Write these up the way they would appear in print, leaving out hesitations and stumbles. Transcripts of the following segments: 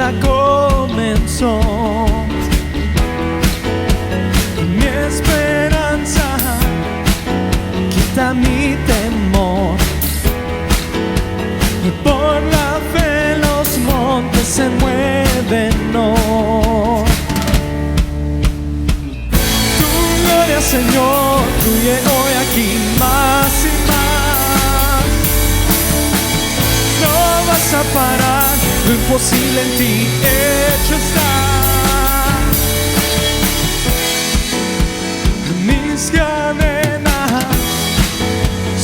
ya comenzó. Mi esperanza quita mi temor, y por la fe los montes se mueven hoy. Tu gloria, Señor, fluye hoy aquí más y más. No vas a parar, lo imposible en ti hecho está. Mis cadenas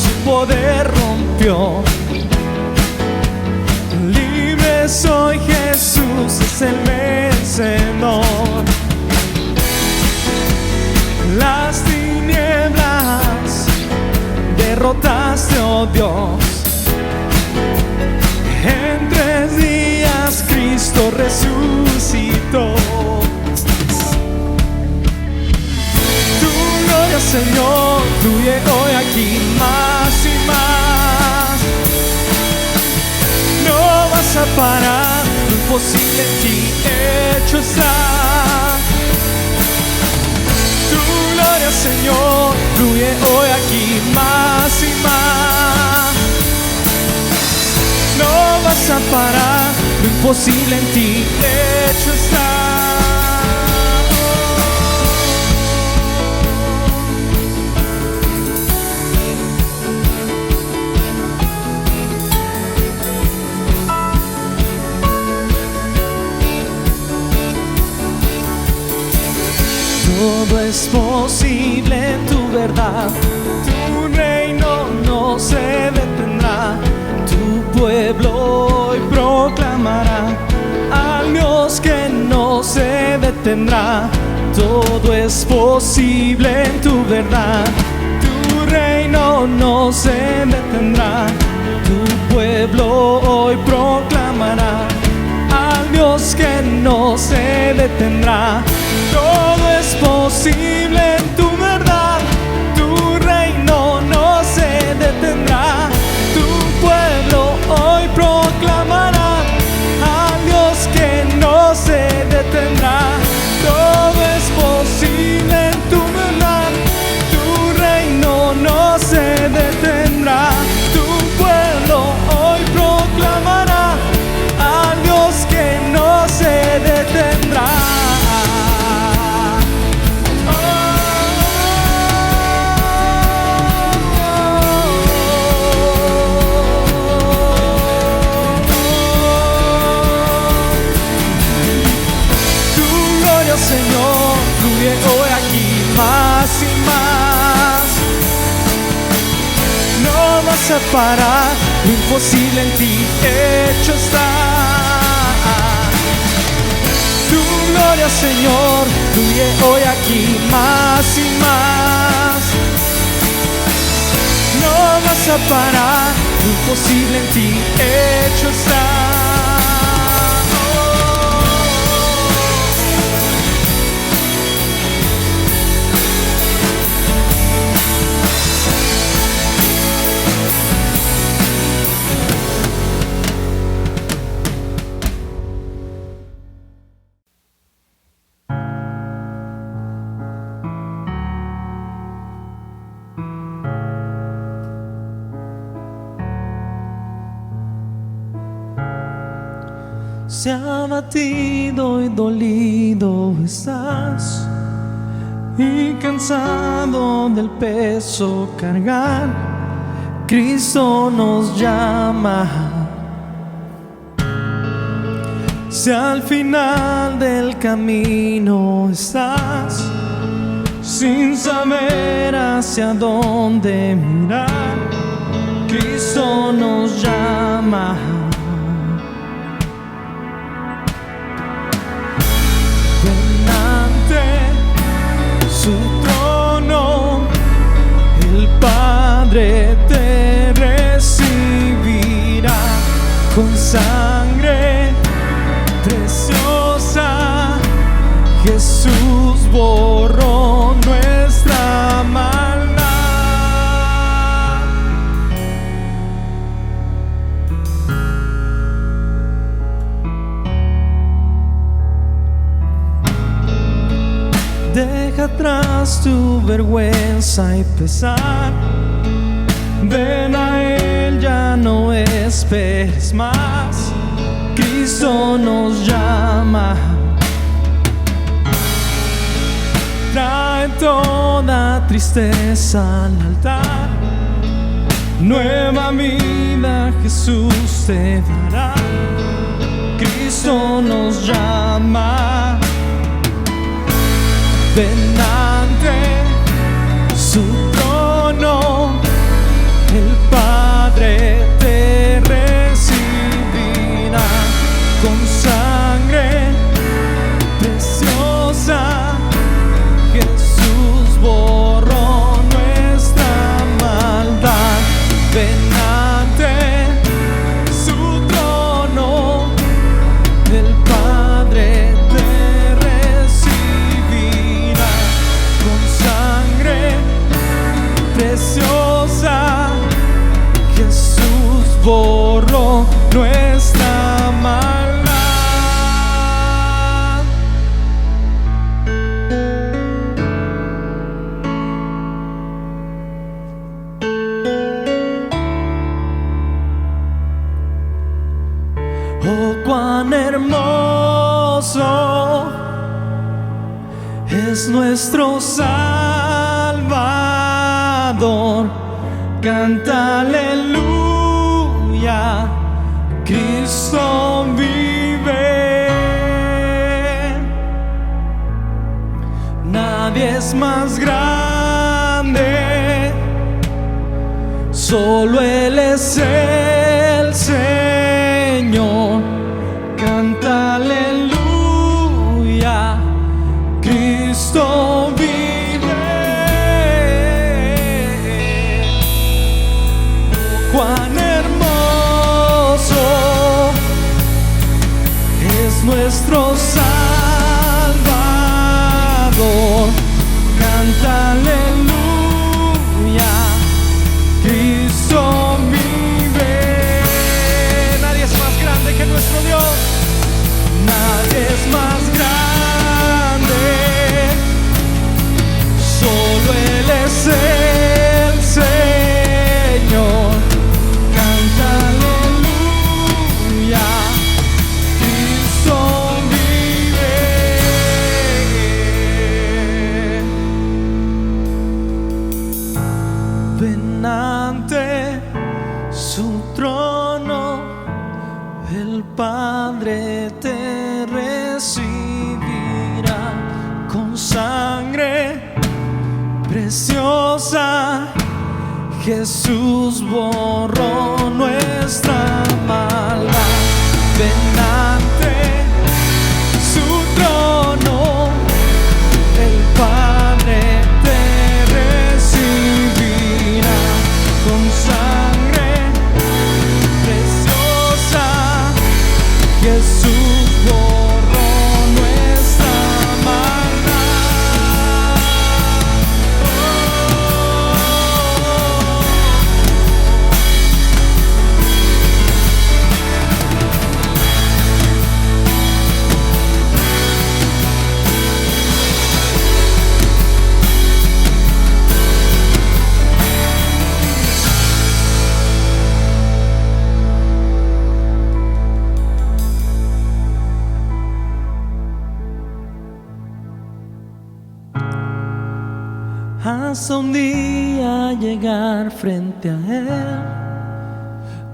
su poder rompió. Libre soy, Jesús es el vencedor. Las tinieblas derrotaste, oh Dios. En 3 días Cristo resucitó. Tu gloria, Señor, fluye hoy aquí más y más. No vas a parar, lo imposible en ti hecho está. Tu gloria, Señor, fluye hoy aquí más y más. No vas a parar, lo imposible en ti hecho está. Todo es posible en tu verdad. Tu reino no se detendrá. Tu pueblo hoy proclamará al Dios que no se detendrá. Todo es posible en tu verdad. Tu reino no se detendrá. Tu pueblo hoy proclamará al Dios que no se detendrá. Todo es posible en tu verdad. Tu reino no se detendrá. Tu pueblo hoy proclamará al Dios que no se detendrá. Todo es posible en tu verdad. Tu reino no se detendrá. Tu pueblo hoy proclamará al Dios que no se detendrá. Señor, fluye hoy aquí más y más. No vas a parar, lo imposible en ti hecho está. Tu gloria, Señor, fluye hoy aquí más y más. No vas a parar, lo imposible en ti hecho está. Si abatido y dolido estás y cansado del peso cargar, Cristo nos llama. Si al final del camino estás sin saber hacia dónde mirar, Cristo nos llama. Su trono, el Padre te recibirá con sangre preciosa. Jesús borró nuestra maldad. Deja atrás tu vergüenza y pesar. Ven a Él, ya no esperes más. Cristo nos llama. Trae toda tristeza al altar. Nueva vida Jesús te dará. Cristo nos llama. Ven ante su trono, el Padre te recibirá con sangre preciosa. Jesús borró nuestra maldad. Ven ante su trono, el Padre te recibirá con sangre preciosa. Jesús borró nuestra maldad. Oh, cuán hermoso es nuestro Salvador. Canta aleluya, Cristo vive. Nadie es más grande, solo Él es el Señor. Canta aleluya, Cristo vive. Cuán hermoso es nuestro Salvador. Canta aleluya, Cristo vive. Nadie es más grande que nuestro Dios. Nadie es más grande, solo Él es el Señor. Canta aleluya, Cristo vive. Ven ante su trono, el Padre te recibirá con sangre preciosa. Jesús borró nuestra maldad. Ven ante su trono, el Padre te recibirá con sangre preciosa. Jesús borró nuestra maldad. Hasta un día llegar frente a Él,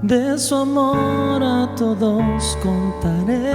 de su amor a todos contaré.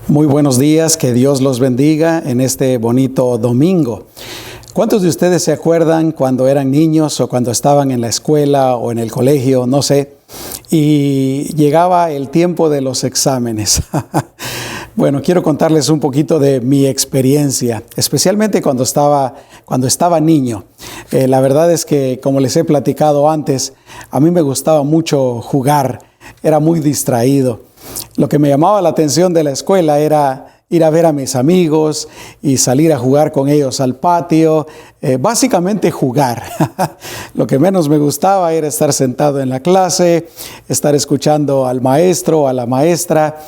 Muy buenos días, que Dios los bendiga en este bonito domingo. ¿Cuántos de ustedes se acuerdan cuando eran niños o cuando estaban en la escuela o en el colegio, no sé, y llegaba el tiempo de los exámenes? Bueno, quiero contarles un poquito de mi experiencia, especialmente cuando estaba niño. La verdad es que, como les he platicado antes, a mí me gustaba mucho jugar, era muy distraído. Lo que me llamaba la atención de la escuela era ir a ver a mis amigos y salir a jugar con ellos al patio, básicamente jugar. Lo que menos me gustaba era estar sentado en la clase, estar escuchando al maestro o a la maestra.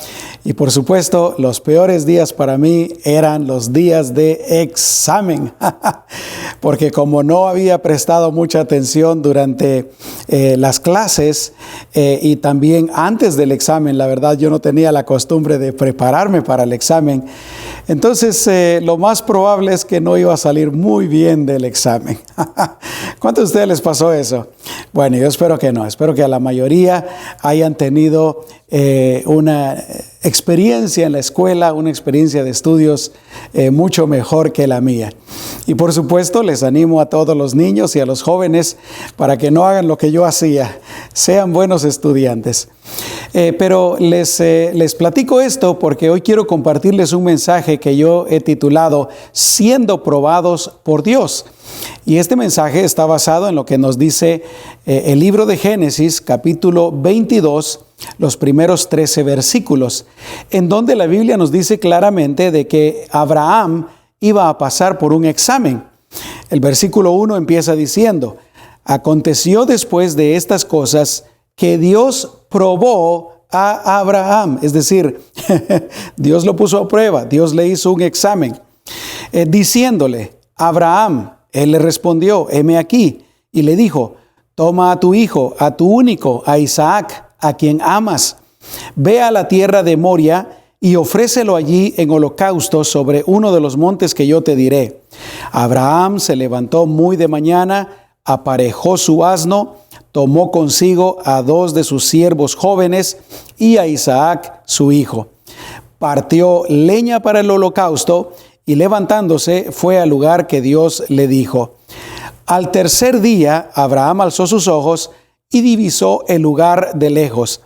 Y por supuesto, los peores días para mí eran los días de examen, porque como no había prestado mucha atención durante las clases y también antes del examen, la verdad yo no tenía la costumbre de prepararme para el examen. Entonces lo más probable es que no iba a salir muy bien del examen. ¿Cuántos de ustedes les pasó eso? Bueno, yo espero que no, espero que a la mayoría hayan tenido una experiencia en la escuela, una experiencia de estudios mucho mejor que la mía. Y por supuesto les animo a todos los niños y a los jóvenes para que no hagan lo que yo hacía, sean buenos estudiantes. Pero les platico esto porque hoy quiero compartirles un mensaje que yo he titulado Siendo probados por Dios. Y este mensaje está basado en lo que nos dice el libro de Génesis, capítulo 22, los primeros 13 versículos, en donde la Biblia nos dice claramente de que Abraham iba a pasar por un examen. El versículo 1 empieza diciendo: aconteció después de estas cosas que Dios probó a Abraham, es decir, Dios lo puso a prueba, Dios le hizo un examen, diciéndole: Abraham. Él le respondió: heme aquí. Y le dijo: toma a tu hijo, a tu único, a Isaac, a quien amas. Ve a la tierra de Moria y ofrécelo allí en holocausto sobre uno de los montes que yo te diré. Abraham se levantó muy de mañana, aparejó su asno, tomó consigo a 2 de sus siervos jóvenes y a Isaac su hijo. Partió leña para el holocausto y levantándose fue al lugar que Dios le dijo. Al tercer día Abraham alzó sus ojos y divisó el lugar de lejos.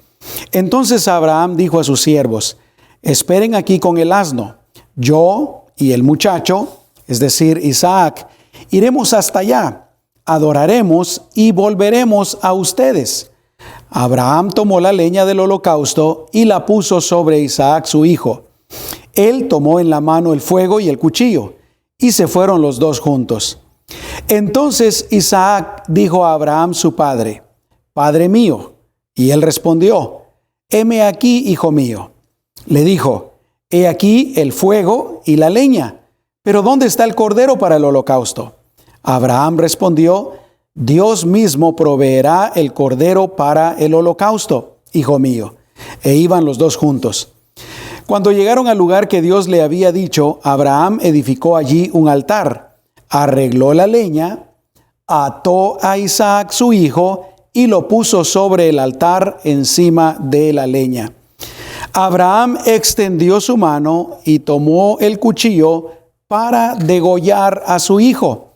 Entonces Abraham dijo a sus siervos: esperen aquí con el asno. Yo y el muchacho, es decir, Isaac, iremos hasta allá, adoraremos y volveremos a ustedes. Abraham tomó la leña del holocausto y la puso sobre Isaac su hijo. Él tomó en la mano el fuego y el cuchillo, y se fueron los dos juntos. Entonces Isaac dijo a Abraham su padre: Padre mío. Y él respondió: heme aquí, hijo mío. Le dijo: he aquí el fuego y la leña, pero ¿dónde está el cordero para el holocausto? Abraham respondió: Dios mismo proveerá el cordero para el holocausto, hijo mío. E iban los dos juntos. Cuando llegaron al lugar que Dios le había dicho, Abraham edificó allí un altar, arregló la leña, ató a Isaac su hijo y lo puso sobre el altar encima de la leña. Abraham extendió su mano y tomó el cuchillo para degollar a su hijo.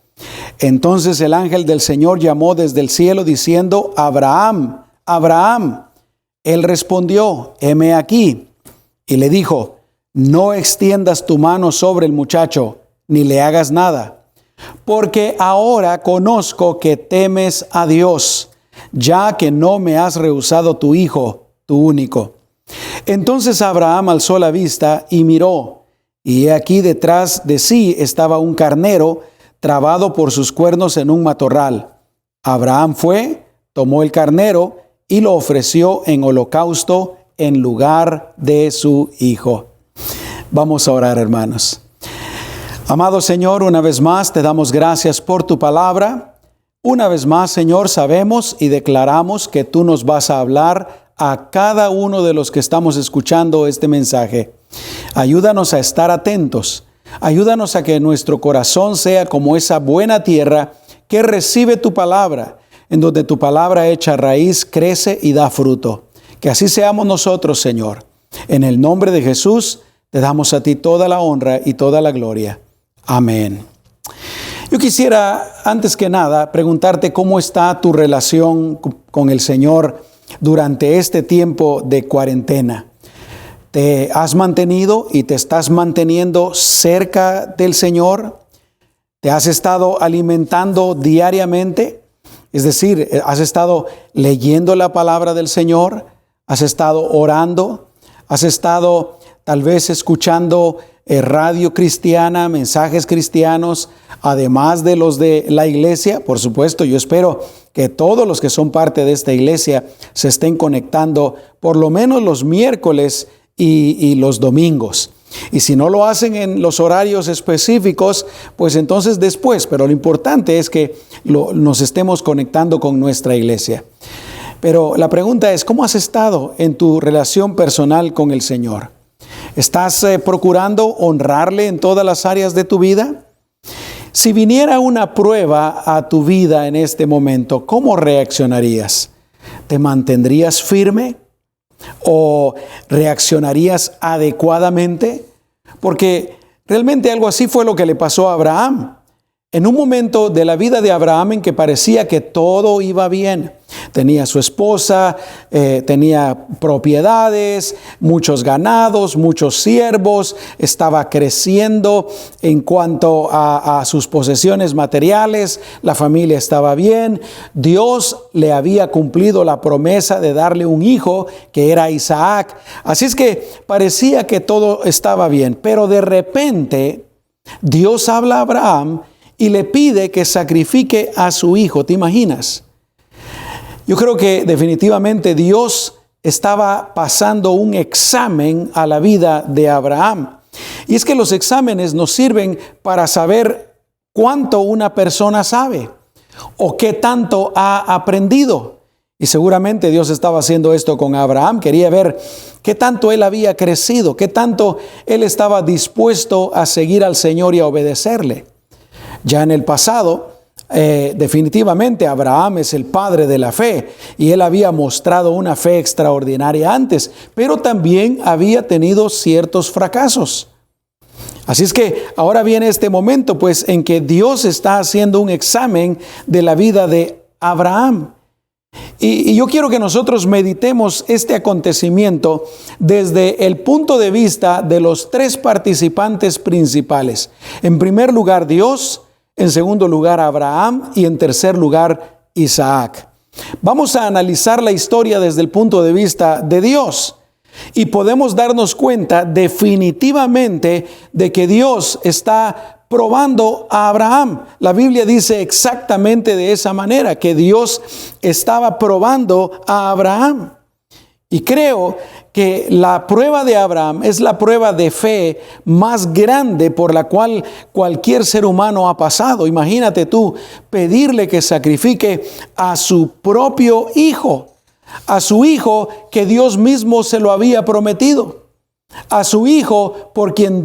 Entonces el ángel del Señor llamó desde el cielo diciendo: Abraham, Abraham. Él respondió: heme aquí. Y le dijo: no extiendas tu mano sobre el muchacho, ni le hagas nada, porque ahora conozco que temes a Dios, ya que no me has rehusado tu hijo, tu único. Entonces Abraham alzó la vista y miró, y he aquí detrás de sí estaba un carnero trabado por sus cuernos en un matorral. Abraham fue, tomó el carnero y lo ofreció en holocausto en lugar de su hijo. Vamos a orar, hermanos. Amado Señor, una vez más te damos gracias por tu palabra. Una vez más, Señor, sabemos y declaramos que tú nos vas a hablar a cada uno de los que estamos escuchando este mensaje. Ayúdanos a estar atentos. Ayúdanos a que nuestro corazón sea como esa buena tierra que recibe tu palabra, en donde tu palabra hecha raíz crece y da fruto. Que así seamos nosotros, Señor. En el nombre de Jesús Te damos a ti toda la honra y toda la gloria. Amén. Yo quisiera, antes que nada, preguntarte cómo está tu relación con el Señor durante este tiempo de cuarentena. ¿Te has mantenido y te estás manteniendo cerca del Señor? ¿Te has estado alimentando diariamente? Es decir, ¿has estado leyendo la palabra del Señor? ¿Has estado orando? ¿Has estado tal vez escuchando radio cristiana, mensajes cristianos, además de los de la iglesia? Por supuesto, yo espero que todos los que son parte de esta iglesia se estén conectando por lo menos los miércoles y los domingos. Y si no lo hacen en los horarios específicos, pues entonces después. Pero lo importante es que nos estemos conectando con nuestra iglesia. Pero la pregunta es, ¿cómo has estado en tu relación personal con el Señor? ¿Estás procurando honrarle en todas las áreas de tu vida? Si viniera una prueba a tu vida en este momento, ¿cómo reaccionarías? ¿Te mantendrías firme? ¿O reaccionarías adecuadamente? Porque realmente algo así fue lo que le pasó a Abraham. En un momento de la vida de Abraham en que parecía que todo iba bien. Tenía su esposa, tenía propiedades, muchos ganados, muchos siervos, estaba creciendo en cuanto a sus posesiones materiales, la familia estaba bien. Dios le había cumplido la promesa de darle un hijo que era Isaac. Así es que parecía que todo estaba bien, pero de repente Dios habla a Abraham y le pide que sacrifique a su hijo. ¿Te imaginas? Yo creo que definitivamente Dios estaba pasando un examen a la vida de Abraham. Y es que los exámenes nos sirven para saber cuánto una persona sabe o qué tanto ha aprendido. Y seguramente Dios estaba haciendo esto con Abraham. Quería ver qué tanto él había crecido, qué tanto él estaba dispuesto a seguir al Señor y a obedecerle. Ya en el pasado, definitivamente Abraham es el padre de la fe y él había mostrado una fe extraordinaria antes, pero también había tenido ciertos fracasos. Así es que ahora viene este momento pues en que Dios está haciendo un examen de la vida de Abraham. Y yo quiero que nosotros meditemos este acontecimiento desde el punto de vista de los tres participantes principales. En primer lugar, Dios. En segundo lugar, Abraham. Y en tercer lugar, Isaac. Vamos a analizar la historia desde el punto de vista de Dios. Y podemos darnos cuenta definitivamente de que Dios está probando a Abraham. La Biblia dice exactamente de esa manera, que Dios estaba probando a Abraham. Y creo que la prueba de Abraham es la prueba de fe más grande por la cual cualquier ser humano ha pasado. Imagínate tú pedirle que sacrifique a su propio hijo, a su hijo que Dios mismo se lo había prometido, a su hijo por quien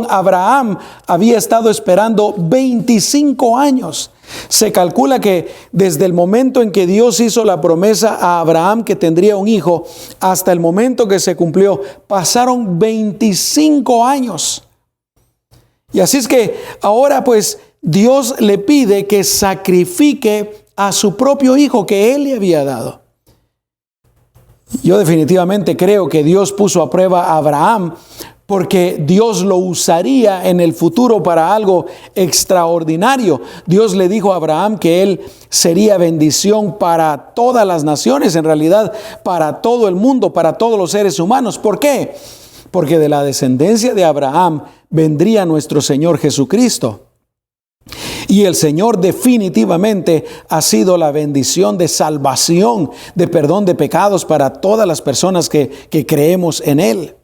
Abraham había estado esperando 25 años. Se calcula que desde el momento en que Dios hizo la promesa a Abraham que tendría un hijo hasta el momento que se cumplió, pasaron 25 años. Y así es que ahora pues Dios le pide que sacrifique a su propio hijo que él le había dado. Yo definitivamente creo que Dios puso a prueba a Abraham porque Dios lo usaría en el futuro para algo extraordinario. Dios le dijo a Abraham que él sería bendición para todas las naciones, en realidad para todo el mundo, para todos los seres humanos. ¿Por qué? Porque de la descendencia de Abraham vendría nuestro Señor Jesucristo. Y el Señor definitivamente ha sido la bendición de salvación, de perdón de pecados para todas las personas que creemos en Él.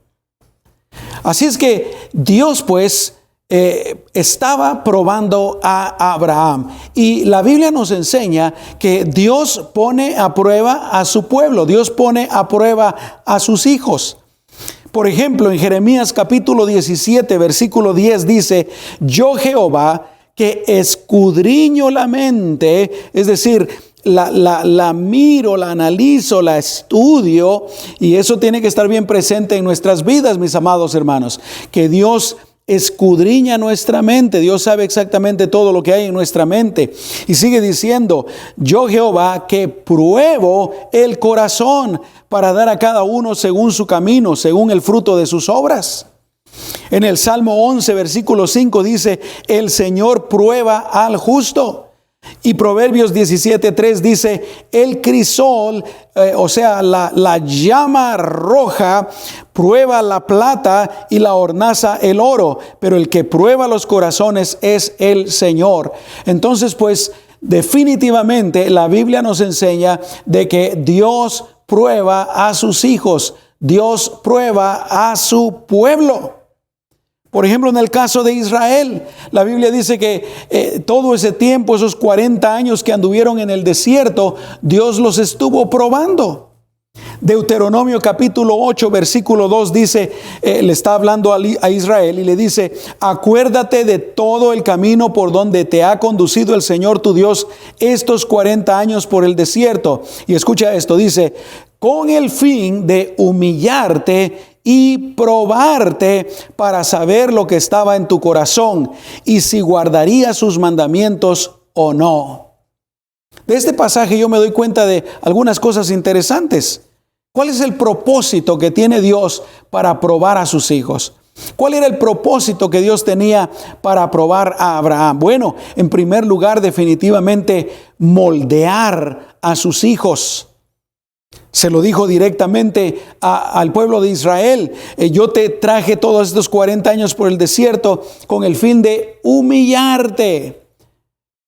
Así es que Dios pues estaba probando a Abraham. Y la Biblia nos enseña que Dios pone a prueba a su pueblo. Dios pone a prueba a sus hijos. Por ejemplo, en Jeremías capítulo 17, versículo 10 dice: yo Jehová, que escudriño la mente, es decir, la miro, la analizo, la estudio, y eso tiene que estar bien presente en nuestras vidas, mis amados hermanos, que Dios escudriña nuestra mente. Dios sabe exactamente todo lo que hay en nuestra mente. Y sigue diciendo: yo Jehová, que pruebo el corazón para dar a cada uno según su camino, según el fruto de sus obras. En el Salmo 11, versículo 5 dice: el Señor prueba al justo. Y Proverbios 17:3 dice: el crisol, o sea, la llama roja, prueba la plata y la hornaza el oro, pero el que prueba los corazones es el Señor. Entonces, pues, definitivamente la Biblia nos enseña de que Dios prueba a sus hijos, Dios prueba a su pueblo. Por ejemplo, en el caso de Israel, la Biblia dice que todo ese tiempo, esos 40 años que anduvieron en el desierto, Dios los estuvo probando. Deuteronomio capítulo 8, versículo 2 dice, le está hablando a Israel y le dice: acuérdate de todo el camino por donde te ha conducido el Señor tu Dios estos 40 años por el desierto. Y escucha esto, dice: con el fin de humillarte y probarte para saber lo que estaba en tu corazón y si guardarías sus mandamientos o no. De este pasaje yo me doy cuenta de algunas cosas interesantes. ¿Cuál es el propósito que tiene Dios para probar a sus hijos? ¿Cuál era el propósito que Dios tenía para probar a Abraham? Bueno, en primer lugar, definitivamente moldear a sus hijos. Se lo dijo directamente al pueblo de Israel: yo te traje todos estos 40 años por el desierto con el fin de humillarte.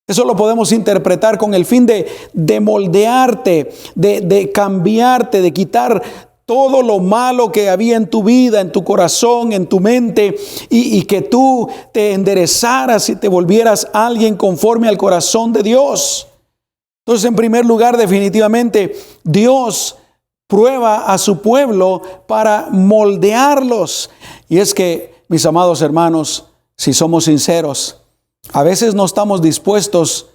Eso lo podemos interpretar con el fin de moldearte, de cambiarte, de quitar todo lo malo que había en tu vida, en tu corazón, en tu mente, y que tú te enderezaras y te volvieras alguien conforme al corazón de Dios. Entonces, en primer lugar, definitivamente, Dios prueba a su pueblo para moldearlos. Y es que, mis amados hermanos, si somos sinceros, a veces no estamos dispuestos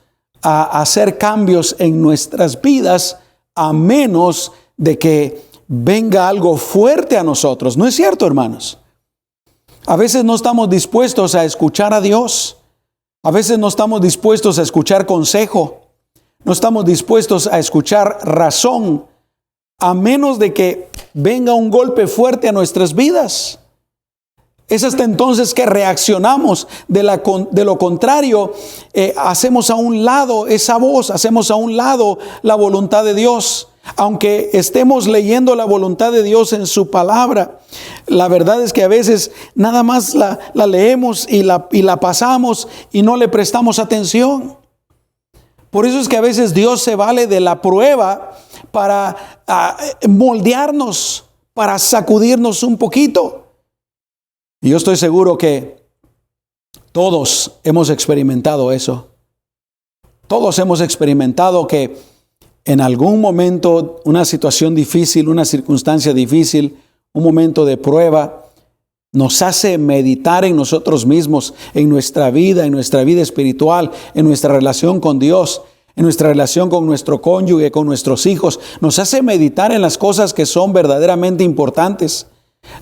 a hacer cambios en nuestras vidas a menos de que venga algo fuerte a nosotros. ¿No es cierto, hermanos? A veces no estamos dispuestos a escuchar a Dios. A veces no estamos dispuestos a escuchar consejo. No estamos dispuestos a escuchar razón, a menos de que venga un golpe fuerte a nuestras vidas. Es hasta entonces que reaccionamos. De lo contrario, hacemos a un lado esa voz, hacemos a un lado la voluntad de Dios. Aunque estemos leyendo la voluntad de Dios en su palabra, la verdad es que a veces nada más la leemos y la pasamos y no le prestamos atención. Por eso es que a veces Dios se vale de la prueba para moldearnos, para sacudirnos un poquito. Y yo estoy seguro que todos hemos experimentado eso. Todos hemos experimentado que en algún momento, una situación difícil, una circunstancia difícil, un momento de prueba, nos hace meditar en nosotros mismos, en nuestra vida espiritual, en nuestra relación con Dios, en nuestra relación con nuestro cónyuge, con nuestros hijos. Nos hace meditar en las cosas que son verdaderamente importantes.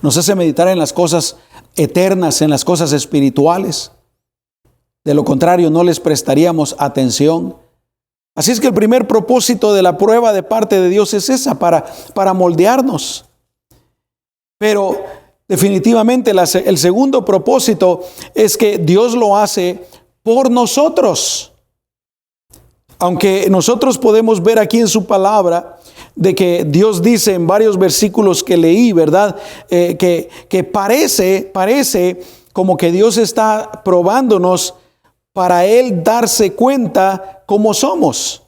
Nos hace meditar en las cosas eternas, en las cosas espirituales. De lo contrario, no les prestaríamos atención. Así es que el primer propósito de la prueba de parte de Dios es esa, para moldearnos. Pero definitivamente el segundo propósito es que Dios lo hace por nosotros. Aunque nosotros podemos ver aquí en su palabra de que Dios dice en varios versículos que leí, ¿verdad? Que parece como que Dios está probándonos para Él darse cuenta cómo somos.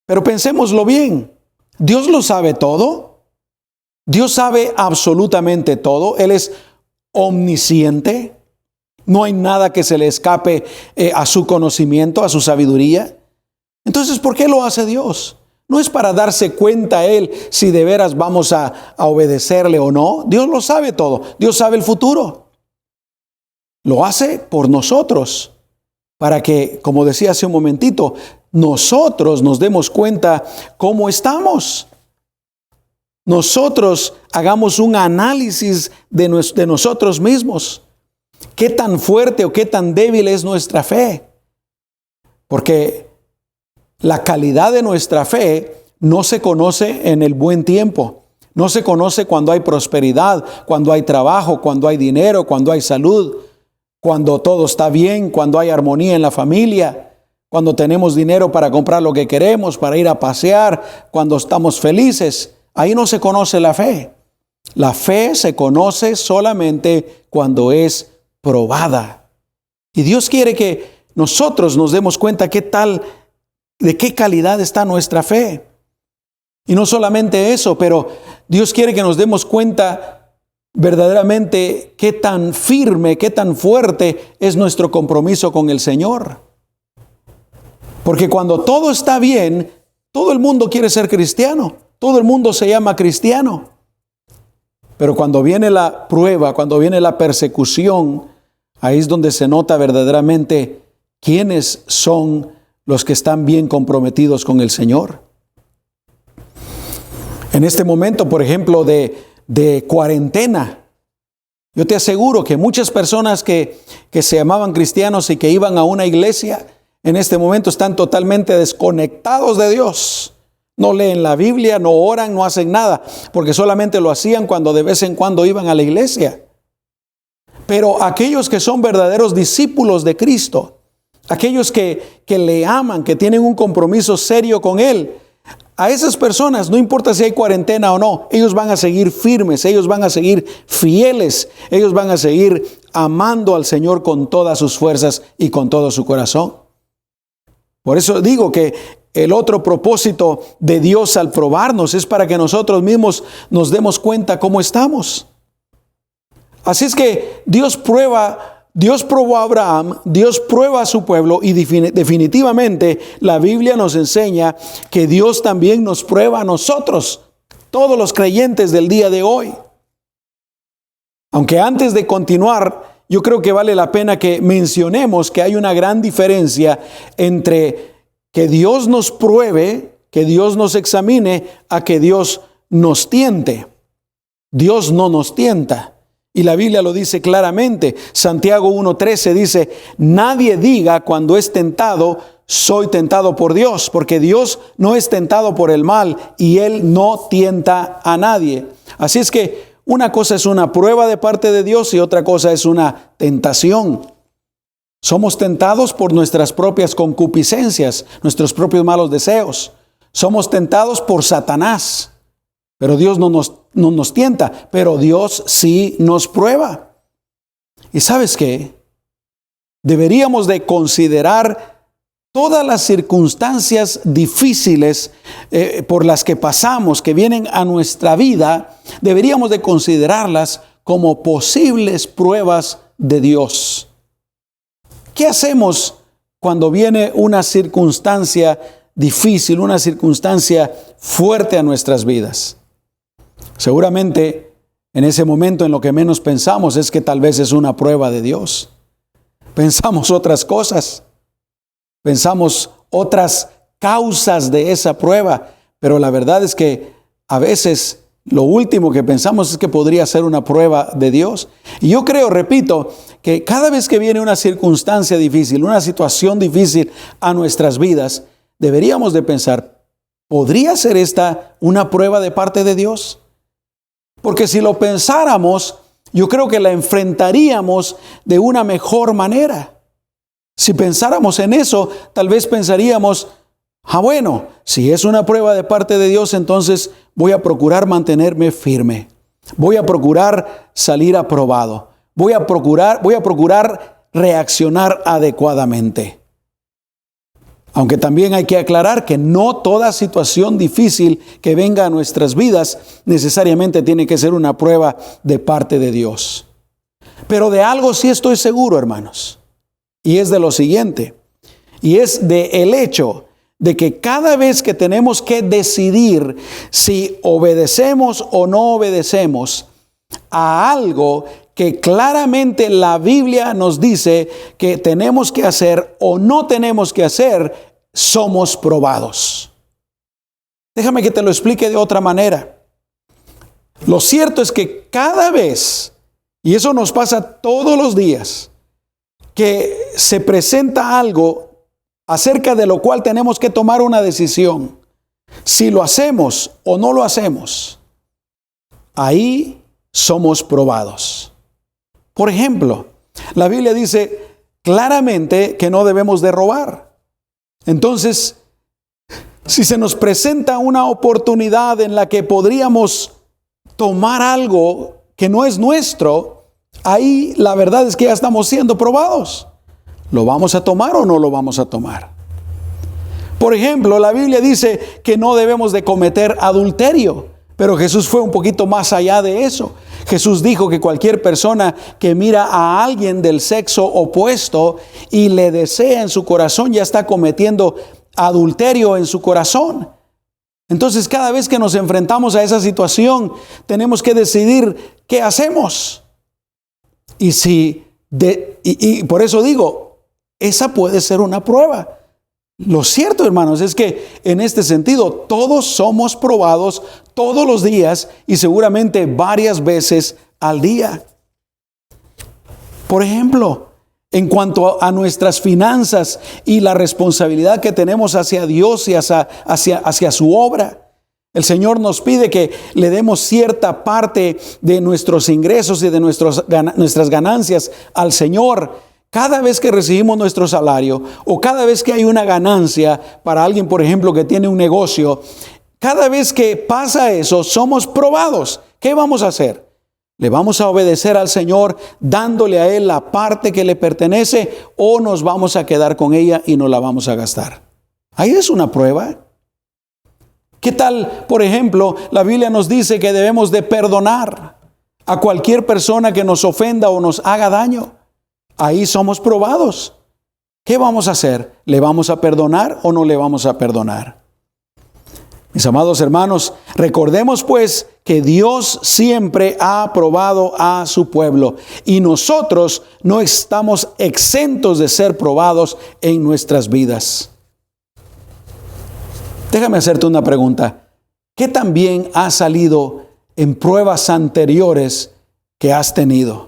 Pero pensémoslo bien, ¿Dios lo sabe todo? ¿Dios sabe absolutamente todo? ¿Él es omnisciente? ¿No hay nada que se le escape a su conocimiento, a su sabiduría? Entonces, ¿por qué lo hace Dios? No es para darse cuenta Él si de veras vamos a obedecerle o no. Dios lo sabe todo. Dios sabe el futuro. Lo hace por nosotros, para que, como decía hace un momentito, nosotros nos demos cuenta cómo estamos. Nosotros hagamos un análisis de nosotros mismos. ¿Qué tan fuerte o qué tan débil es nuestra fe? Porque la calidad de nuestra fe no se conoce en el buen tiempo. No se conoce cuando hay prosperidad, cuando hay trabajo, cuando hay dinero, cuando hay salud, cuando todo está bien, cuando hay armonía en la familia, cuando tenemos dinero para comprar lo que queremos, para ir a pasear, cuando estamos felices. Ahí no se conoce la fe. La fe se conoce solamente cuando es probada. Y Dios quiere que nosotros nos demos cuenta de qué calidad está nuestra fe. Y no solamente eso, pero Dios quiere que nos demos cuenta verdaderamente qué tan firme, qué tan fuerte es nuestro compromiso con el Señor. Porque cuando todo está bien, todo el mundo quiere ser cristiano. Todo el mundo se llama cristiano. Pero cuando viene la prueba, cuando viene la persecución, ahí es donde se nota verdaderamente quiénes son los que están bien comprometidos con el Señor. En este momento, por ejemplo, de cuarentena, yo te aseguro que muchas personas que se llamaban cristianos y que iban a una iglesia, en este momento están totalmente desconectados de Dios. No leen la Biblia, no oran, no hacen nada, porque solamente lo hacían cuando de vez en cuando iban a la iglesia. Pero aquellos que son verdaderos discípulos de Cristo, aquellos que le aman, que tienen un compromiso serio con Él, a esas personas, no importa si hay cuarentena o no, ellos van a seguir firmes, ellos van a seguir fieles, ellos van a seguir amando al Señor con todas sus fuerzas y con todo su corazón. Por eso digo que el otro propósito de Dios al probarnos es para que nosotros mismos nos demos cuenta cómo estamos. Así es que Dios probó a Abraham, Dios prueba a su pueblo y definitivamente la Biblia nos enseña que Dios también nos prueba a nosotros, todos los creyentes del día de hoy. Aunque antes de continuar, yo creo que vale la pena que mencionemos que hay una gran diferencia entre que Dios nos pruebe, que Dios nos examine, a que Dios nos tiente. Dios no nos tienta. Y la Biblia lo dice claramente. Santiago 1:13 dice, nadie diga cuando es tentado, soy tentado por Dios, porque Dios no es tentado por el mal y Él no tienta a nadie. Así es que una cosa es una prueba de parte de Dios y otra cosa es una tentación. Somos tentados por nuestras propias concupiscencias, nuestros propios malos deseos. Somos tentados por Satanás. Pero Dios no nos tienta, pero Dios sí nos prueba. ¿Y sabes qué? Deberíamos de considerar todas las circunstancias difíciles por las que pasamos, que vienen a nuestra vida, deberíamos de considerarlas como posibles pruebas de Dios. ¿Qué hacemos cuando viene una circunstancia difícil, una circunstancia fuerte a nuestras vidas? Seguramente en ese momento en lo que menos pensamos es que tal vez es una prueba de Dios. Pensamos otras cosas, pensamos otras causas de esa prueba, pero la verdad es que a veces lo último que pensamos es que podría ser una prueba de Dios. Y yo creo, repito, que cada vez que viene una circunstancia difícil, una situación difícil a nuestras vidas, deberíamos de pensar, ¿podría ser esta una prueba de parte de Dios? Porque si lo pensáramos, yo creo que la enfrentaríamos de una mejor manera. Si pensáramos en eso, tal vez pensaríamos, bueno, si es una prueba de parte de Dios, entonces voy a procurar mantenerme firme. Voy a procurar salir aprobado. Voy a procurar reaccionar adecuadamente. Aunque también hay que aclarar que no toda situación difícil que venga a nuestras vidas necesariamente tiene que ser una prueba de parte de Dios. Pero de algo sí estoy seguro, hermanos. Y es de lo siguiente. Y es de el hecho de que cada vez que tenemos que decidir si obedecemos o no obedecemos a algo que claramente la Biblia nos dice que tenemos que hacer o no tenemos que hacer, somos probados. Déjame que te lo explique de otra manera. Lo cierto es que cada vez, y eso nos pasa todos los días, que se presenta algo acerca de lo cual tenemos que tomar una decisión, si lo hacemos o no lo hacemos, ahí somos probados. Por ejemplo, la Biblia dice claramente que no debemos de robar. Entonces, si se nos presenta una oportunidad en la que podríamos tomar algo que no es nuestro, ahí la verdad es que ya estamos siendo probados. ¿Lo vamos a tomar o no lo vamos a tomar? Por ejemplo, la Biblia dice que no debemos de cometer adulterio, pero Jesús fue un poquito más allá de eso. Jesús dijo que cualquier persona que mira a alguien del sexo opuesto y le desea en su corazón ya está cometiendo adulterio en su corazón. Entonces, cada vez que nos enfrentamos a esa situación, tenemos que decidir qué hacemos. Y por eso digo, esa puede ser una prueba. Lo cierto, hermanos, es que en este sentido todos somos probados todos los días y seguramente varias veces al día. Por ejemplo, en cuanto a nuestras finanzas y la responsabilidad que tenemos hacia Dios y hacia su obra, el Señor nos pide que le demos cierta parte de nuestros ingresos y de nuestras ganancias al Señor. Cada vez que recibimos nuestro salario o cada vez que hay una ganancia para alguien, por ejemplo, que tiene un negocio, cada vez que pasa eso, somos probados. ¿Qué vamos a hacer? ¿Le vamos a obedecer al Señor dándole a Él la parte que le pertenece o nos vamos a quedar con ella y no la vamos a gastar? Ahí es una prueba. ¿Qué tal, por ejemplo, la Biblia nos dice que debemos de perdonar a cualquier persona que nos ofenda o nos haga daño? Ahí somos probados. ¿Qué vamos a hacer? ¿Le vamos a perdonar o no le vamos a perdonar? Mis amados hermanos, recordemos pues que Dios siempre ha aprobado a su pueblo y nosotros no estamos exentos de ser probados en nuestras vidas. Déjame hacerte una pregunta. ¿Qué también ha salido en pruebas anteriores que has tenido?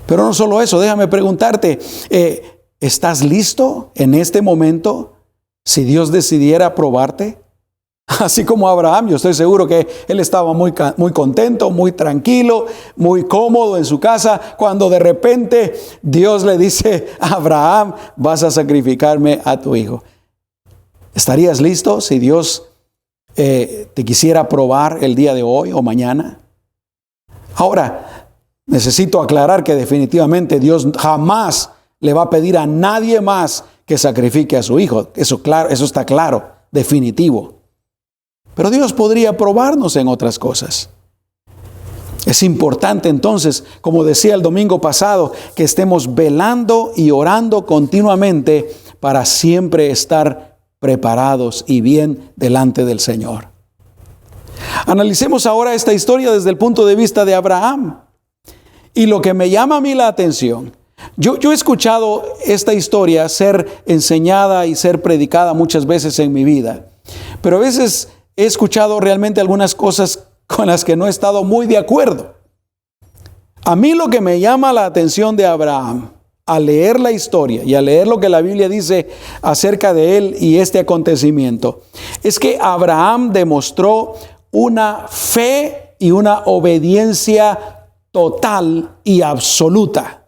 Pero no solo eso, déjame preguntarte, ¿estás listo en este momento si Dios decidiera probarte? Así como Abraham, yo estoy seguro que él estaba muy contento, muy tranquilo, muy cómodo en su casa, cuando de repente Dios le dice a Abraham, vas a sacrificarme a tu hijo. ¿Estarías listo si Dios te quisiera probar el día de hoy o mañana? Ahora, necesito aclarar que definitivamente Dios jamás le va a pedir a nadie más que sacrifique a su hijo. Eso está claro, definitivo. Pero Dios podría probarnos en otras cosas. Es importante entonces, como decía el domingo pasado, que estemos velando y orando continuamente para siempre estar preparados y bien delante del Señor. Analicemos ahora esta historia desde el punto de vista de Abraham. Y lo que me llama a mí la atención, yo he escuchado esta historia ser enseñada y ser predicada muchas veces en mi vida, pero a veces he escuchado realmente algunas cosas con las que no he estado muy de acuerdo. A mí lo que me llama la atención de Abraham, al leer la historia y al leer lo que la Biblia dice acerca de él y este acontecimiento, es que Abraham demostró una fe y una obediencia total y absoluta.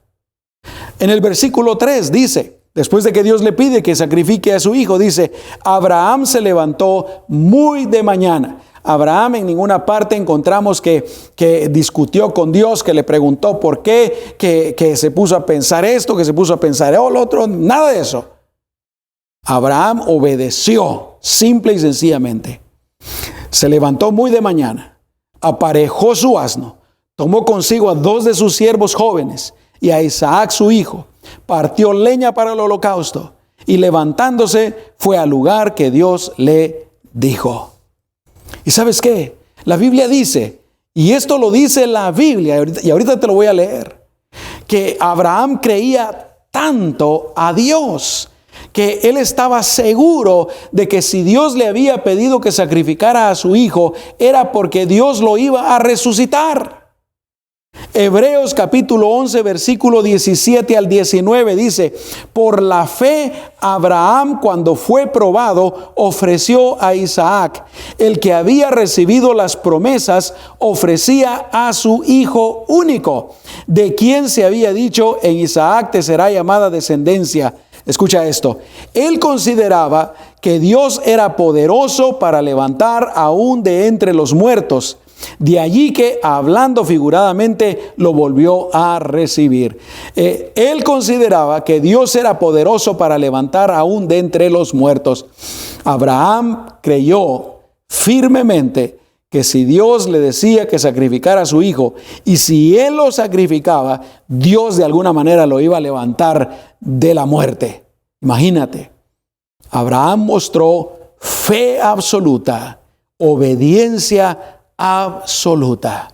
En el versículo 3 dice, después de que Dios le pide que sacrifique a su hijo, dice, Abraham se levantó muy de mañana. Abraham en ninguna parte encontramos que discutió con Dios, que le preguntó por qué, que se puso a pensar esto, que se puso a pensar lo otro, nada de eso. Abraham obedeció, simple y sencillamente. Se levantó muy de mañana, aparejó su asno, tomó consigo a 2 de sus siervos jóvenes y a Isaac su hijo, partió leña para el holocausto y levantándose fue al lugar que Dios le dijo. ¿Y sabes qué? La Biblia dice, y esto lo dice la Biblia, y ahorita te lo voy a leer, que Abraham creía tanto a Dios que él estaba seguro de que si Dios le había pedido que sacrificara a su hijo, era porque Dios lo iba a resucitar. Hebreos capítulo 11, versículo 17 al 19 dice: por la fe Abraham, cuando fue probado, ofreció a Isaac. El que había recibido las promesas ofrecía a su hijo único, de quien se había dicho: en Isaac te será llamada descendencia. Escucha esto: él consideraba que Dios era poderoso para levantar aún de entre los muertos. De allí que, hablando figuradamente, lo volvió a recibir. Él consideraba que Dios era poderoso para levantar aún de entre los muertos. Abraham creyó firmemente que si Dios le decía que sacrificara a su hijo, y si él lo sacrificaba, Dios de alguna manera lo iba a levantar de la muerte. Imagínate, Abraham mostró fe absoluta, obediencia absoluta.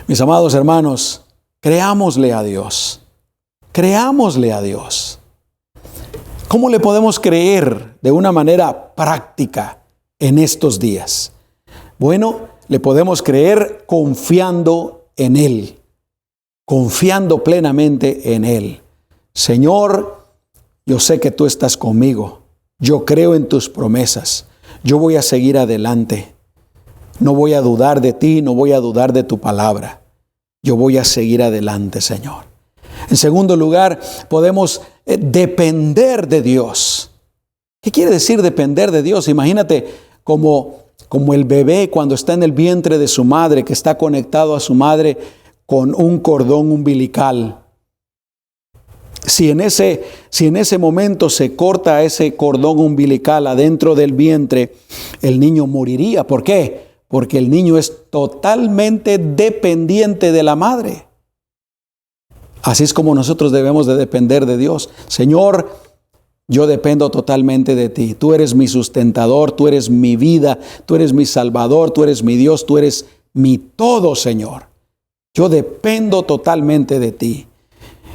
Mis amados hermanos, creámosle a Dios. Creámosle a Dios. ¿Cómo le podemos creer de una manera práctica en estos días? Bueno, le podemos creer confiando en Él, confiando plenamente en Él. Señor, yo sé que tú estás conmigo. Yo creo en tus promesas. Yo voy a seguir adelante. No voy a dudar de ti, no voy a dudar de tu palabra. Yo voy a seguir adelante, Señor. En segundo lugar, podemos depender de Dios. ¿Qué quiere decir depender de Dios? Imagínate como el bebé cuando está en el vientre de su madre, que está conectado a su madre con un cordón umbilical. Si en ese momento se corta ese cordón umbilical adentro del vientre, el niño moriría. ¿Por qué? Porque el niño es totalmente dependiente de la madre. Así es como nosotros debemos de depender de Dios. Señor, yo dependo totalmente de ti. Tú eres mi sustentador, tú eres mi vida, tú eres mi salvador, tú eres mi Dios, tú eres mi todo, Señor. Yo dependo totalmente de ti.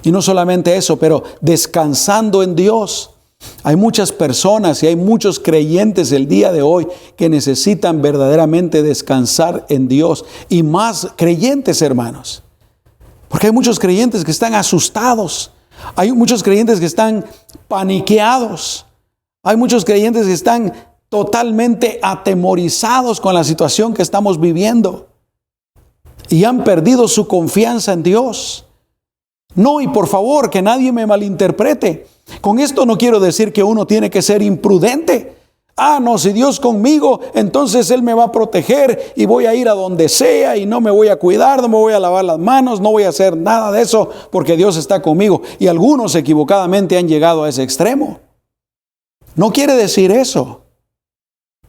Y no solamente eso, pero descansando en Dios. Hay muchas personas y hay muchos creyentes el día de hoy que necesitan verdaderamente descansar en Dios. Y más creyentes, hermanos. Porque hay muchos creyentes que están asustados. Hay muchos creyentes que están paniqueados. Hay muchos creyentes que están totalmente atemorizados con la situación que estamos viviendo. Y han perdido su confianza en Dios. No, y por favor, que nadie me malinterprete. Con esto no quiero decir que uno tiene que ser imprudente. No, si Dios conmigo, entonces Él me va a proteger y voy a ir a donde sea y no me voy a cuidar, no me voy a lavar las manos, no voy a hacer nada de eso porque Dios está conmigo. Y algunos equivocadamente han llegado a ese extremo. No quiere decir eso.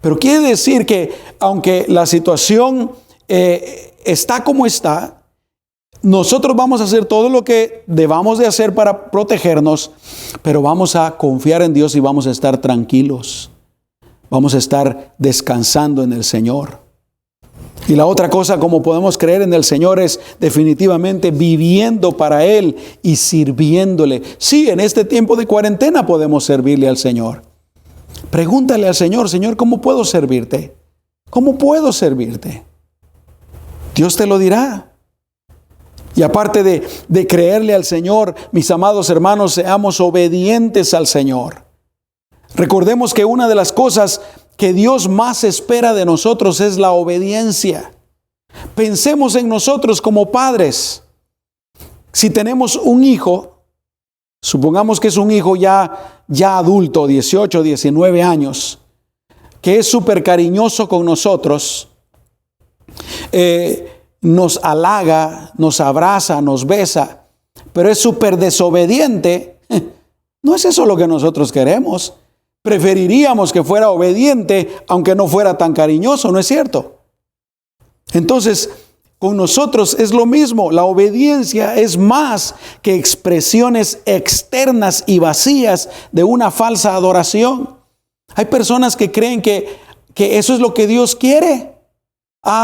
Pero quiere decir que aunque la situación está como está, nosotros vamos a hacer todo lo que debamos de hacer para protegernos, pero vamos a confiar en Dios y vamos a estar tranquilos. Vamos a estar descansando en el Señor. Y la otra cosa, como podemos creer en el Señor, es definitivamente viviendo para Él y sirviéndole. Sí, en este tiempo de cuarentena podemos servirle al Señor. Pregúntale al Señor: Señor, ¿cómo puedo servirte? ¿Cómo puedo servirte? Dios te lo dirá. Y aparte de creerle al Señor, mis amados hermanos, seamos obedientes al Señor. Recordemos que una de las cosas que Dios más espera de nosotros es la obediencia. Pensemos en nosotros como padres. Si tenemos un hijo, supongamos que es un hijo ya adulto, 18, 19 años, que es súper cariñoso con nosotros, nos halaga, nos abraza, nos besa, pero es súper desobediente. No es eso lo que nosotros queremos. Preferiríamos que fuera obediente, aunque no fuera tan cariñoso, ¿no es cierto? Entonces, con nosotros es lo mismo. La obediencia es más que expresiones externas y vacías de una falsa adoración. Hay personas que creen que eso es lo que Dios quiere.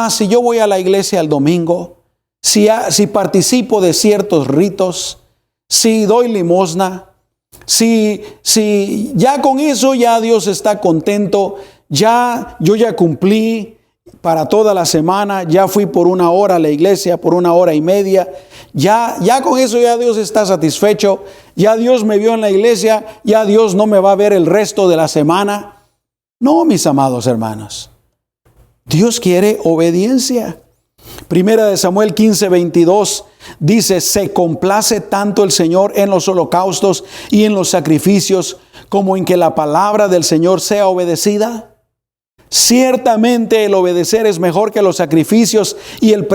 Si yo voy a la iglesia el domingo, si participo de ciertos ritos, si doy limosna, si ya con eso ya Dios está contento, yo ya cumplí para toda la semana, ya fui por 1 hora a la iglesia, por 1 hora y media, ya con eso ya Dios está satisfecho, ya Dios me vio en la iglesia, ya Dios no me va a ver el resto de la semana. No, mis amados hermanos, Dios quiere obediencia. Primera de Samuel 15:22 dice: se complace tanto el Señor en los holocaustos y en los sacrificios, como en que la palabra del Señor sea obedecida. Ciertamente el obedecer es mejor que los sacrificios, y el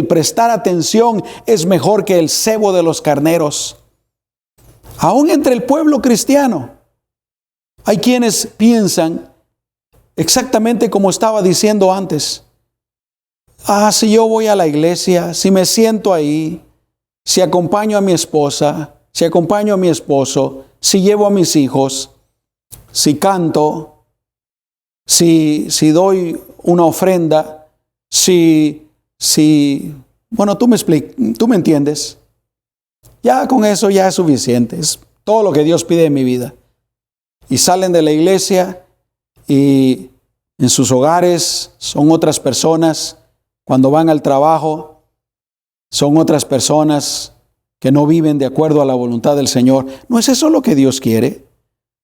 prestar atención es mejor que el cebo de los carneros. Aún entre el pueblo cristiano hay quienes piensan exactamente como estaba diciendo antes. Si yo voy a la iglesia, si me siento ahí, si acompaño a mi esposa, si acompaño a mi esposo, si llevo a mis hijos, si canto, si doy una ofrenda, bueno, tú me entiendes. Ya con eso ya es suficiente. Es todo lo que Dios pide en mi vida. Y salen de la iglesia y en sus hogares son otras personas. Cuando van al trabajo, son otras personas que no viven de acuerdo a la voluntad del Señor. ¿No es eso lo que Dios quiere?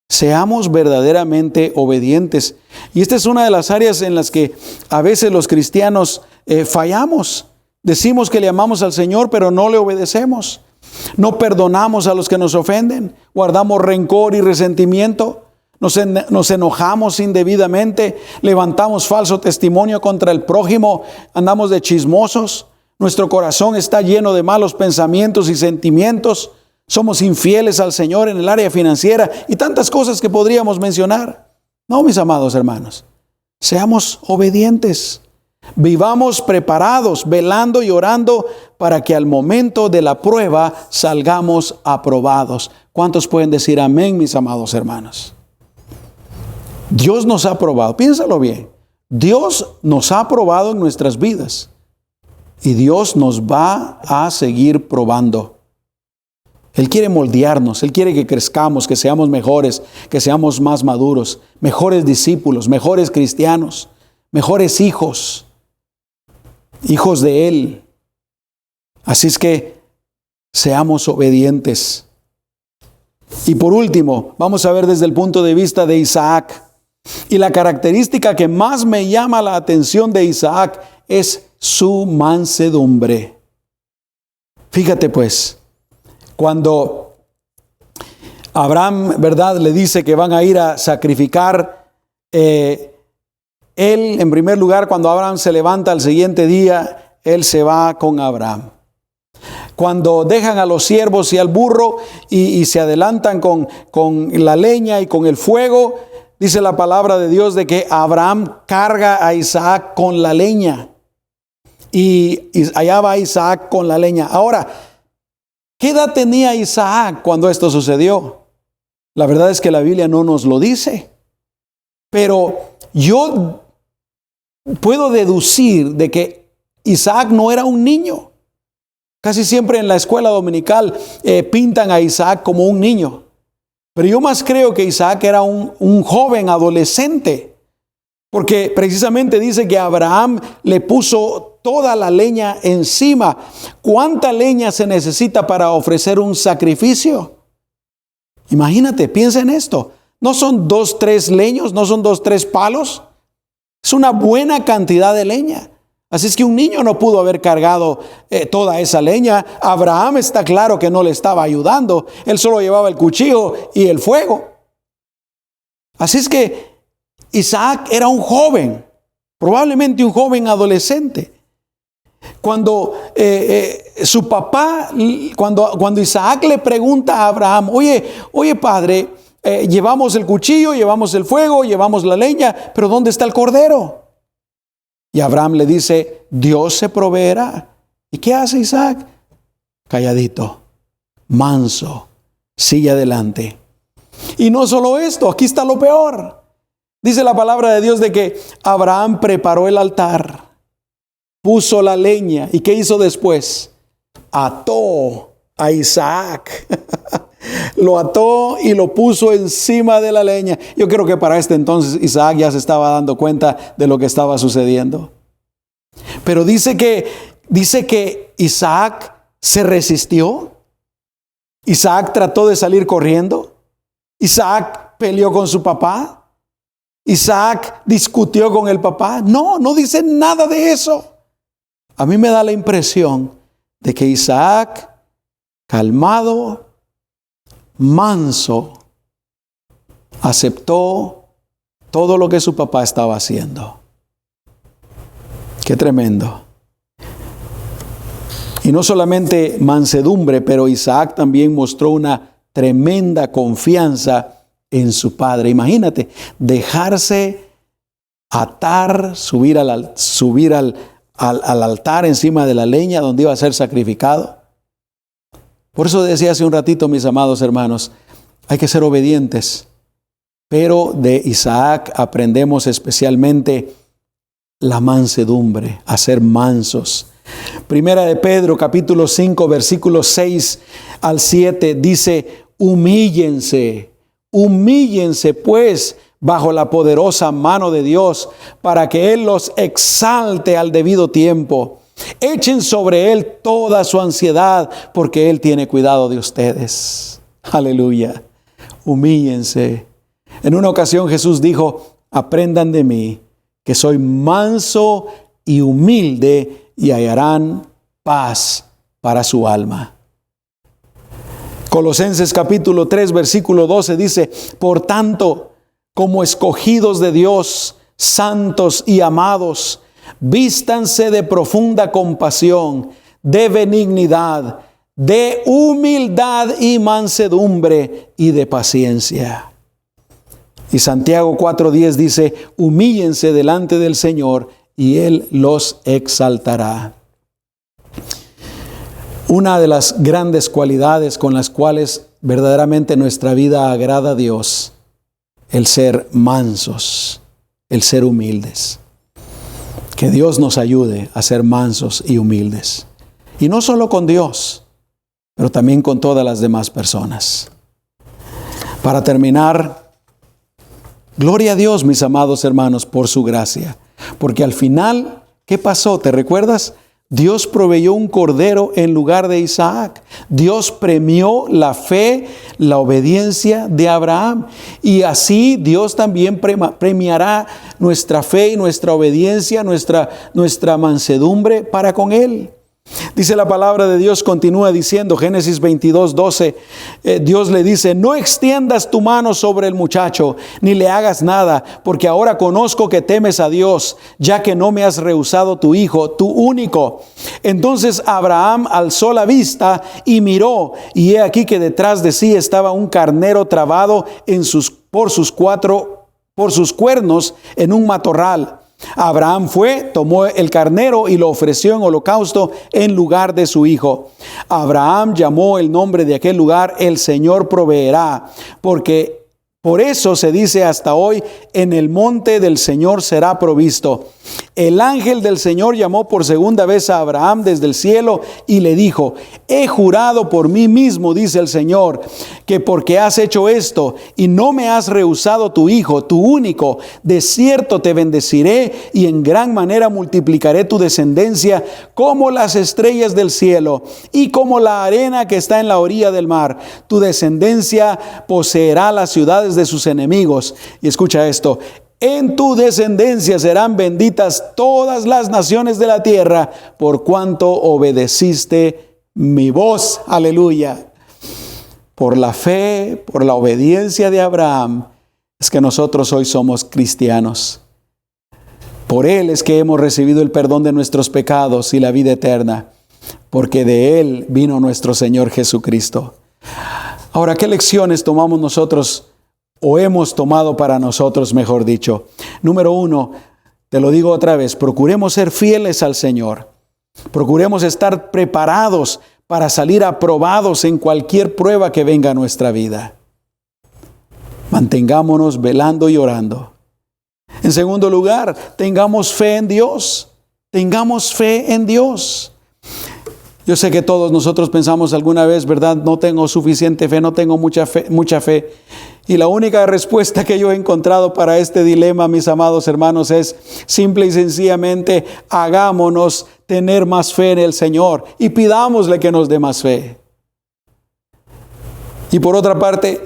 Seamos verdaderamente obedientes. Y esta es una de las áreas en las que a veces los cristianos fallamos. Decimos que le amamos al Señor, pero no le obedecemos. No perdonamos a los que nos ofenden. Guardamos rencor y resentimiento. Nos enojamos indebidamente, levantamos falso testimonio contra el prójimo, andamos de chismosos, nuestro corazón está lleno de malos pensamientos y sentimientos, somos infieles al Señor en el área financiera y tantas cosas que podríamos mencionar. No, mis amados hermanos, seamos obedientes, vivamos preparados, velando y orando para que al momento de la prueba salgamos aprobados. ¿Cuántos pueden decir amén, mis amados hermanos? Dios nos ha probado, piénsalo bien, Dios nos ha probado en nuestras vidas y Dios nos va a seguir probando. Él quiere moldearnos, Él quiere que crezcamos, que seamos mejores, que seamos más maduros, mejores discípulos, mejores cristianos, mejores hijos de Él. Así es que seamos obedientes. Y por último, vamos a ver desde el punto de vista de Isaac. Y la característica que más me llama la atención de Isaac es su mansedumbre. Fíjate pues, cuando Abraham, ¿verdad?, le dice que van a ir a sacrificar, él, en primer lugar, cuando Abraham se levanta al siguiente día, él se va con Abraham. Cuando dejan a los siervos y al burro y se adelantan con la leña y con el fuego, dice la palabra de Dios de que Abraham carga a Isaac con la leña. Y allá va Isaac con la leña. Ahora, ¿qué edad tenía Isaac cuando esto sucedió? La verdad es que la Biblia no nos lo dice. Pero yo puedo deducir de que Isaac no era un niño. Casi siempre en la escuela dominical pintan a Isaac como un niño. Pero yo más creo que Isaac era un joven adolescente. Porque precisamente dice que Abraham le puso toda la leña encima. ¿Cuánta leña se necesita para ofrecer un sacrificio? Imagínate, piensa en esto. No son 2, 3 leños, no son 2, 3 palos. Es una buena cantidad de leña. Así es que un niño no pudo haber cargado toda esa leña. Abraham está claro que no le estaba ayudando. Él solo llevaba el cuchillo y el fuego. Así es que Isaac era un joven, probablemente un joven adolescente. Cuando su papá, cuando Isaac le pregunta a Abraham, oye padre, llevamos el cuchillo, llevamos el fuego, llevamos la leña, pero ¿dónde está el cordero? Y Abraham le dice, Dios se proveerá. ¿Y qué hace Isaac? Calladito, manso, sigue adelante. Y no solo esto, aquí está lo peor. Dice la palabra de Dios de que Abraham preparó el altar, puso la leña. ¿Y qué hizo después? Ató a Isaac. lo ató y lo puso encima de la leña. Yo creo que para este entonces Isaac ya se estaba dando cuenta de lo que estaba sucediendo. Pero dice que Isaac se resistió. Isaac trató de salir corriendo. Isaac peleó con su papá. Isaac discutió con el papá. No dice nada de eso. A mí me da la impresión de que Isaac, calmado, manso, aceptó todo lo que su papá estaba haciendo. Qué tremendo. Y no solamente mansedumbre, pero Isaac también mostró una tremenda confianza en su padre. Imagínate, dejarse atar, subir al altar encima de la leña donde iba a ser sacrificado. Por eso decía hace un ratito, mis amados hermanos, hay que ser obedientes. Pero de Isaac aprendemos especialmente la mansedumbre, a ser mansos. Primera de Pedro, capítulo 5, versículos 6 al 7, dice: humíllense pues bajo la poderosa mano de Dios, para que Él los exalte al debido tiempo. Echen sobre Él toda su ansiedad, porque Él tiene cuidado de ustedes. Aleluya. Humíllense. En una ocasión Jesús dijo: aprendan de mí, que soy manso y humilde, y hallarán paz para su alma. Colosenses capítulo 3, versículo 12 dice: por tanto, como escogidos de Dios, santos y amados, vístanse de profunda compasión, de benignidad, de humildad y mansedumbre y de paciencia. Y Santiago 4:10 dice: humíllense delante del Señor y Él los exaltará. Una de las grandes cualidades con las cuales verdaderamente nuestra vida agrada a Dios, el ser mansos, el ser humildes. Que Dios nos ayude a ser mansos y humildes. Y no solo con Dios, pero también con todas las demás personas. Para terminar, gloria a Dios, mis amados hermanos, por su gracia. Porque al final, ¿qué pasó? ¿Te recuerdas? Dios proveyó un cordero en lugar de Isaac. Dios premió la fe, la obediencia de Abraham. Y así Dios también premiará nuestra fe y nuestra obediencia, nuestra mansedumbre para con Él. Dice la palabra de Dios, continúa diciendo, Génesis 22:12, Dios le dice: no extiendas tu mano sobre el muchacho, ni le hagas nada, porque ahora conozco que temes a Dios, ya que no me has rehusado tu hijo, tu único. Entonces Abraham alzó la vista y miró, y he aquí que detrás de sí estaba un carnero trabado por sus cuernos en un matorral. Abraham fue, tomó el carnero y lo ofreció en holocausto en lugar de su hijo. Abraham llamó el nombre de aquel lugar: el Señor proveerá, porque por eso se dice hasta hoy: en el monte del Señor será provisto. El ángel del Señor llamó por segunda vez a Abraham desde el cielo y le dijo: he jurado por mí mismo, dice el Señor, que porque has hecho esto y no me has rehusado tu hijo, tu único, de cierto te bendeciré y en gran manera multiplicaré tu descendencia como las estrellas del cielo y como la arena que está en la orilla del mar. Tu descendencia poseerá las ciudades de sus enemigos. Y escucha esto: en tu descendencia serán benditas todas las naciones de la tierra, por cuanto obedeciste mi voz. Aleluya. Por la fe, por la obediencia de Abraham, es que nosotros hoy somos cristianos. Por Él es que hemos recibido el perdón de nuestros pecados y la vida eterna, porque de Él vino nuestro Señor Jesucristo. Ahora, ¿qué lecciones tomamos nosotros? O hemos tomado para nosotros, mejor dicho. Número 1, te lo digo otra vez: procuremos ser fieles al Señor. Procuremos estar preparados para salir aprobados en cualquier prueba que venga a nuestra vida. Mantengámonos velando y orando. En segundo lugar, tengamos fe en Dios. Tengamos fe en Dios. Yo sé que todos nosotros pensamos alguna vez, ¿verdad? No tengo suficiente fe, no tengo mucha fe. Y la única respuesta que yo he encontrado para este dilema, mis amados hermanos, es simple y sencillamente hagámonos tener más fe en el Señor y pidámosle que nos dé más fe. Y por otra parte,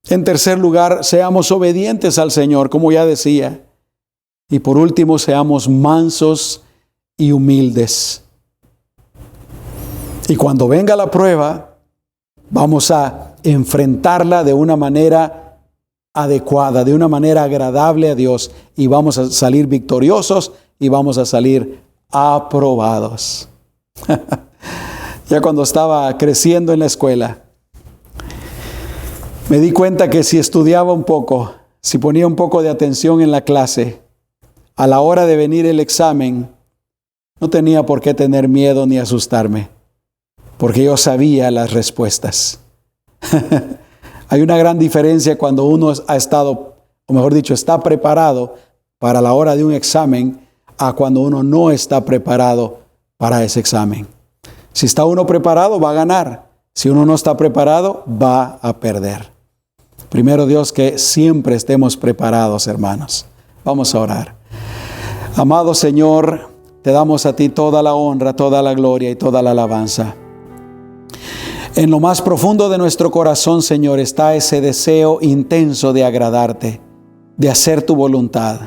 en tercer lugar, seamos obedientes al Señor, como ya decía. Y por último, seamos mansos y humildes. Y cuando venga la prueba, vamos a enfrentarla de una manera adecuada, de una manera agradable a Dios, y vamos a salir victoriosos y vamos a salir aprobados. Ya cuando estaba creciendo en la escuela, me di cuenta que si estudiaba un poco, si ponía un poco de atención en la clase, a la hora de venir el examen, no tenía por qué tener miedo ni asustarme, porque yo sabía las respuestas. Hay una gran diferencia cuando uno ha estado, o mejor dicho, está preparado para la hora de un examen, a cuando uno no está preparado para ese examen. Si está uno preparado, va a ganar. Si uno no está preparado, va a perder. Primero Dios, que siempre estemos preparados, hermanos. Vamos a orar. Amado Señor, te damos a ti toda la honra, toda la gloria y toda la alabanza. En lo más profundo de nuestro corazón, Señor, está ese deseo intenso de agradarte, de hacer tu voluntad.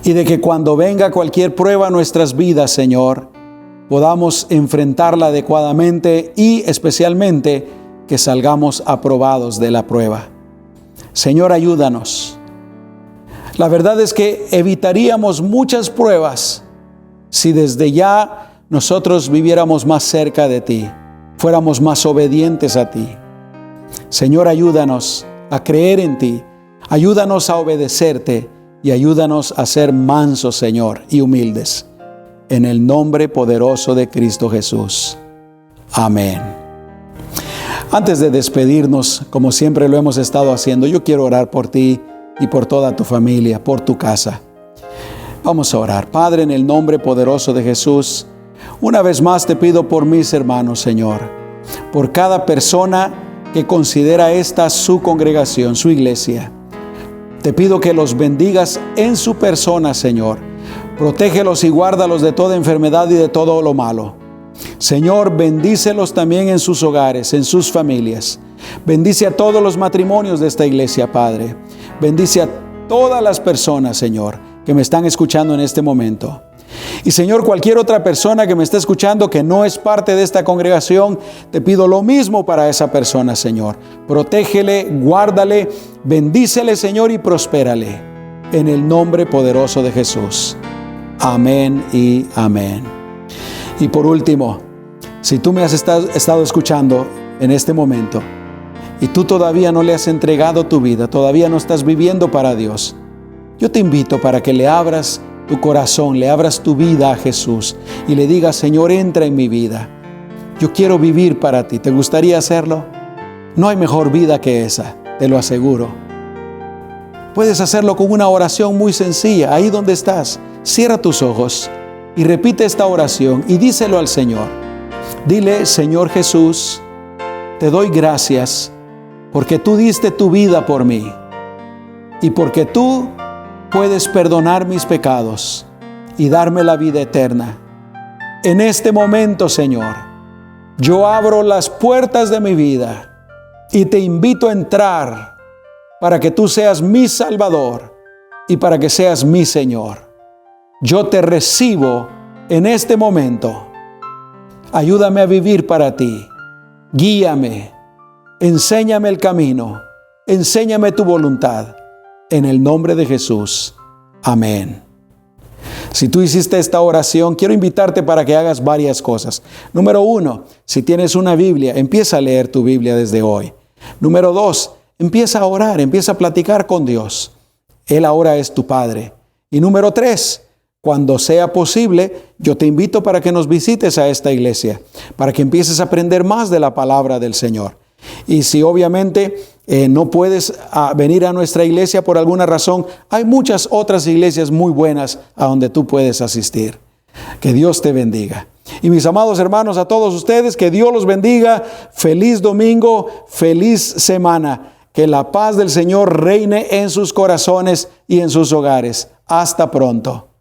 Y de que cuando venga cualquier prueba a nuestras vidas, Señor, podamos enfrentarla adecuadamente y especialmente que salgamos aprobados de la prueba. Señor, ayúdanos. La verdad es que evitaríamos muchas pruebas si desde ya nosotros viviéramos más cerca de ti, fuéramos más obedientes a ti. Señor, ayúdanos a creer en ti, ayúdanos a obedecerte y ayúdanos a ser mansos, Señor, y humildes. En el nombre poderoso de Cristo Jesús. Amén. Antes de despedirnos, como siempre lo hemos estado haciendo, yo quiero orar por ti y por toda tu familia, por tu casa. Vamos a orar. Padre, en el nombre poderoso de Jesús, una vez más te pido por mis hermanos, Señor, por cada persona que considera esta su congregación, su iglesia. Te pido que los bendigas en su persona, Señor. Protégelos y guárdalos de toda enfermedad y de todo lo malo. Señor, bendícelos también en sus hogares, en sus familias. Bendice a todos los matrimonios de esta iglesia, Padre. Bendice a todas las personas, Señor, que me están escuchando en este momento. Y Señor, cualquier otra persona que me esté escuchando que no es parte de esta congregación, te pido lo mismo para esa persona, Señor. Protégele, guárdale, bendícele, Señor, y prospérale. En el nombre poderoso de Jesús. Amén y amén. Y por último, si tú me has estado escuchando en este momento y tú todavía no le has entregado tu vida, todavía no estás viviendo para Dios, yo te invito para que le abras tu corazón, le abras tu vida a Jesús y le digas: Señor, entra en mi vida. Yo quiero vivir para ti. ¿Te gustaría hacerlo? No hay mejor vida que esa, te lo aseguro. Puedes hacerlo con una oración muy sencilla, ahí donde estás. Cierra tus ojos y repite esta oración y díselo al Señor. Dile: Señor Jesús, te doy gracias porque tú diste tu vida por mí y porque tú puedes perdonar mis pecados y darme la vida eterna. En este momento, Señor, yo abro las puertas de mi vida y te invito a entrar para que tú seas mi Salvador y para que seas mi Señor. Yo te recibo en este momento. Ayúdame a vivir para ti. Guíame. Enséñame el camino. Enséñame tu voluntad. En el nombre de Jesús. Amén. Si tú hiciste esta oración, quiero invitarte para que hagas varias cosas. Número 1, si tienes una Biblia, empieza a leer tu Biblia desde hoy. Número 2, empieza a orar, empieza a platicar con Dios. Él ahora es tu Padre. Y número 3, cuando sea posible, yo te invito para que nos visites a esta iglesia, para que empieces a aprender más de la palabra del Señor. Y si obviamente no puedes venir a nuestra iglesia por alguna razón, hay muchas otras iglesias muy buenas a donde tú puedes asistir. Que Dios te bendiga. Y mis amados hermanos, a todos ustedes, que Dios los bendiga. Feliz domingo, feliz semana. Que la paz del Señor reine en sus corazones y en sus hogares. Hasta pronto.